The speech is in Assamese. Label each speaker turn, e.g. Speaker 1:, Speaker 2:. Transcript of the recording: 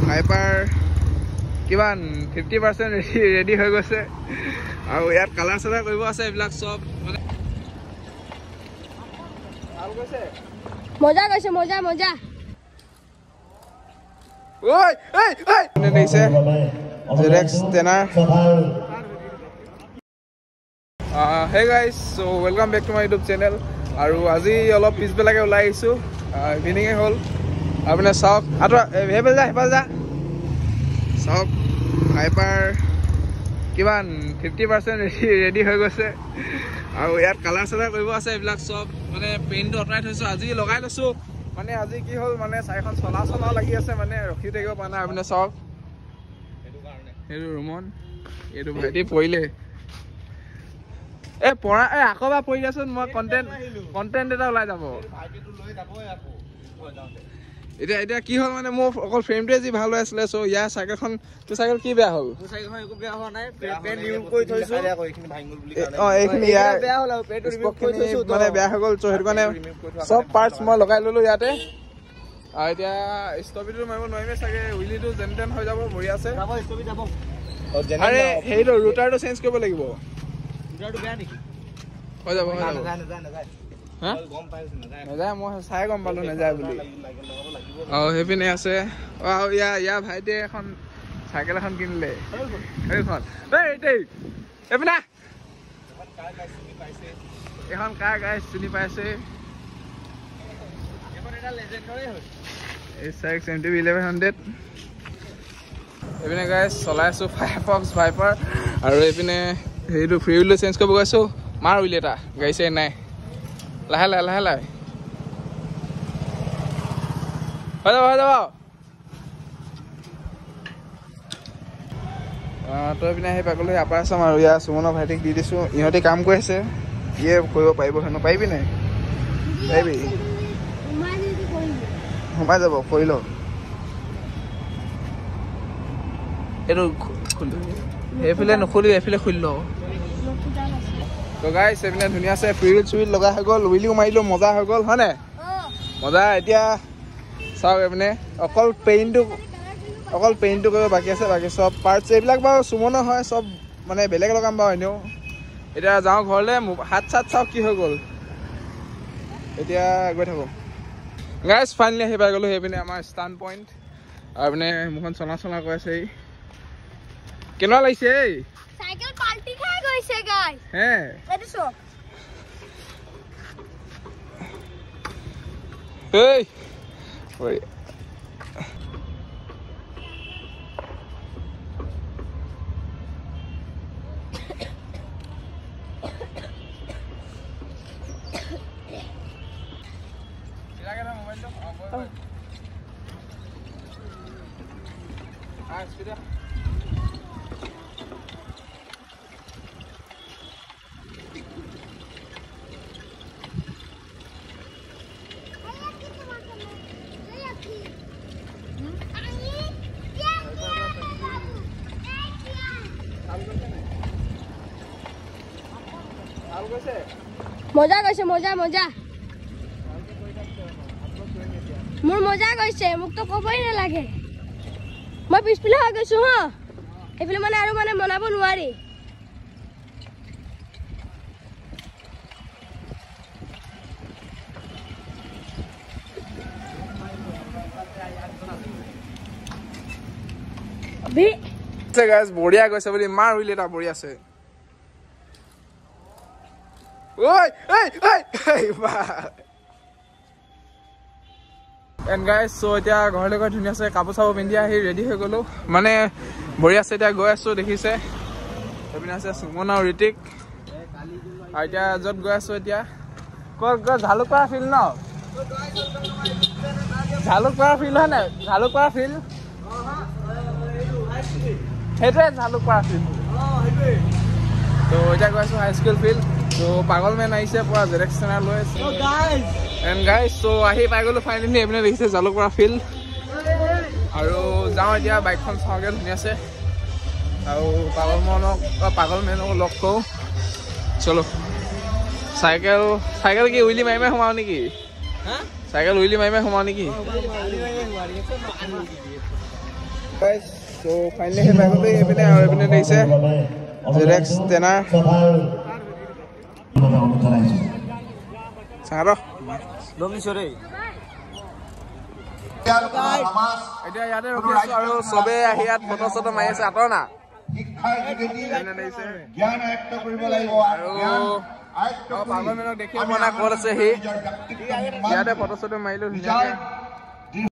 Speaker 1: ভাইপাৰ কিমান 50% ৰেডি হৈ গৈছে আৰু ইয়াত কালাৰ চালাৰ কৰিব আছে এইবিলাক চব মানে ভাল গৈছে
Speaker 2: মজা গৈছে মজা মজা
Speaker 1: ঐ ঐ ঐ নে দিছে ZX টেনাৰ hey guys so welcome back to my YouTube channel আৰু আজি অলপ পিছবেলাকে ওলাই আহিছো ইভিনিং হ'ল আপুনি চাওক আতৰা হেবেল যা চাওক ভাইপাৰ কিমান 50% ৰেডি হৈ গৈছে আৰু ইয়াত কালাৰ চালাৰ কৰিব আছে এইবিলাক চব মানে পেইণ্টটো অঁতৰাই থৈছো আজি লগাই লৈছো মানে আজি কি হ'ল মানে চাইখন চলা লাগি আছে মানে ৰখি থাকিব পৰা নাই আপুনি চাওক এইটো ৰুমন এইটো ভাইটি পৰিলে এ পঢ়া এ আকৌ বা পঢ়ি আছোন মই কন্টেন্ট এটা ওলাই যাব এতিয়া কি হ'ল মানে মোৰ অকল ফ্ৰেমটোৱে যি ভাল হৈ আছিলে চ' ইয়াৰ চাইকেলখন তোৰ চাইকেল কি বেয়া হ'ল এইখিনি মানে বেয়া হৈ গ'ল চ' সেইটো কাৰণে চব পাৰ্টছ মই লগাই ললো ইয়াতে আৰু এতিয়া ষ্টপিটো মাৰিব নোৱাৰিমে চাগে উইলিটো যেন তেন হৈ যাব ভৰি আছে আৰে সেইটো ৰুটাৰটো চেঞ্জ কৰিব লাগিব হৈ যাব নাযায় মই চাই গম পালো নাযায় বুলি সেইপিনে আছে ইয়াৰ ভাইটিয়ে এখন চাইকেল এখন কিনিলে সেইখন এইপিনে এখন কাৰ গাই চিনি পাইছে SX MTB 1100 এইপিনে গাইছ চলাই আছো ফায়াৰফক্স ভাইপাৰ আৰু এইপিনে সেইটো ফ্ৰী হুইলটো চেঞ্জ কৰিব গৈছো মাৰ হুইল এটা গাড়ী চাই নাই লাহে হৈ যাব তই পিনে আহি পাগল হৈ আপাৰ চাম আৰু ইয়াৰ সুমনৰ ভাইটিক দি দিছো ইহঁতে কাম কৰি আছে ইয়ে কৰিব পাৰিব হেনো পাৰিবি নাই পাৰিবি সোমাই যাব কৰি ল এইটো এইফালে নুখুলি এইফালে খুলি ল গাইছ এইপিনে ধুনীয়া আছে ফ্ৰী হুইল চুইল লগা হৈ গ'ল উইলিও মাৰিলো মজা হৈ গ'ল হয়নে মজা এতিয়া চাওক এইপিনে অকল পেইণ্টটো কৰিব বাকী আছে বাকী চব পাৰ্টছ এইবিলাক বাৰু সুমনৰ হয় চব মানে বেলেগ লগাম বাৰু এনেও এতিয়া যাওঁ ঘৰলৈ হাত চাত চাওক কি হৈ গ'ল এতিয়া গৈ থাকোঁ গাইছ ফাইনেলি আহি পাই গ'লোঁ সেইপিনে আমাৰ ষ্টাণ্ড পইণ্ট আৰু পিনে মুখন চলা কৈ আছে কেনেকুৱা লাগিছে
Speaker 2: সাইকেল পাল্টি খাই গৈছে গাইস
Speaker 1: হে
Speaker 2: এটো সব
Speaker 1: এই ওই লাগা না মোবাইলটা স্পিডা
Speaker 2: মজা গৈছে মজা মোৰ মজা গৈছে মোক তো কবই নালাগে মই পিছপিলা হৈ গৈছো হ এইফালে মানে আৰু মানে মনাব নোৱাৰি
Speaker 1: গাইছ বঢ়িয়া গৈছে বুলি মাৰ হুইল এটা বঢ়িয়া আছে এণ্ড গাইজ চ' এতিয়া ঘৰলৈ গৈ ধুনীয়াছে কাপোৰ চাপোৰ পিন্ধি আহি ৰেডি হৈ গ'লোঁ মানে বঢ়িয়া আছে এতিয়া গৈ আছোঁ দেখিছে সেইপিনে আছে সুমন আৰু ঋতিক আৰু এতিয়া য'ত গৈ আছোঁ এতিয়া ক'ত জালুকপাৰা ফিল্ড ন জালুকপাৰা ফিল্ড হয় নাই জালুকপাৰা ফিল্ড সেইটোৱে জালুকপাৰা ফিল্ড তো এতিয়া গৈ আছোঁ হাইস্কুল ফিল্ড তো পাগল মেন আহিছে পুৰা ZX টেনাৰ লৈ আছে এণ্ড গাইজ চ' আহি পাই গ'লোঁ ফাইনেলি এইপিনে দেখিছে জালুকপাৰা ফিল্ড আৰু যাওঁ এতিয়া বাইকখন চাওঁগৈ ধুনীয়াছে আৰু পাগল মেনক লগ কৰোঁ চলো চাইকেল কি উইলি মাৰি সোমাও নেকি চাইকেল উইলি মাৰি সোমাও নেকি গাইছ সো ফাইনালি হে বাইকতে এইপিনে আৰু এইপিনে দিছে জেৰেক্স টেনাৰ চাৰ লমিছৰে এতিয়া ইয়াতে ৰখি আছো আৰু চবে আহি ইয়াত ফটো চটো মাৰি আছে আঁতৰ না
Speaker 3: জ্ঞান আয়ত্ত কৰিব লাগিব
Speaker 1: আৰু পাগলমেনক দেখি মনা ক'ত আছে সি ইয়াতে ফটো চটো মাৰিলো ধুনীয়াকে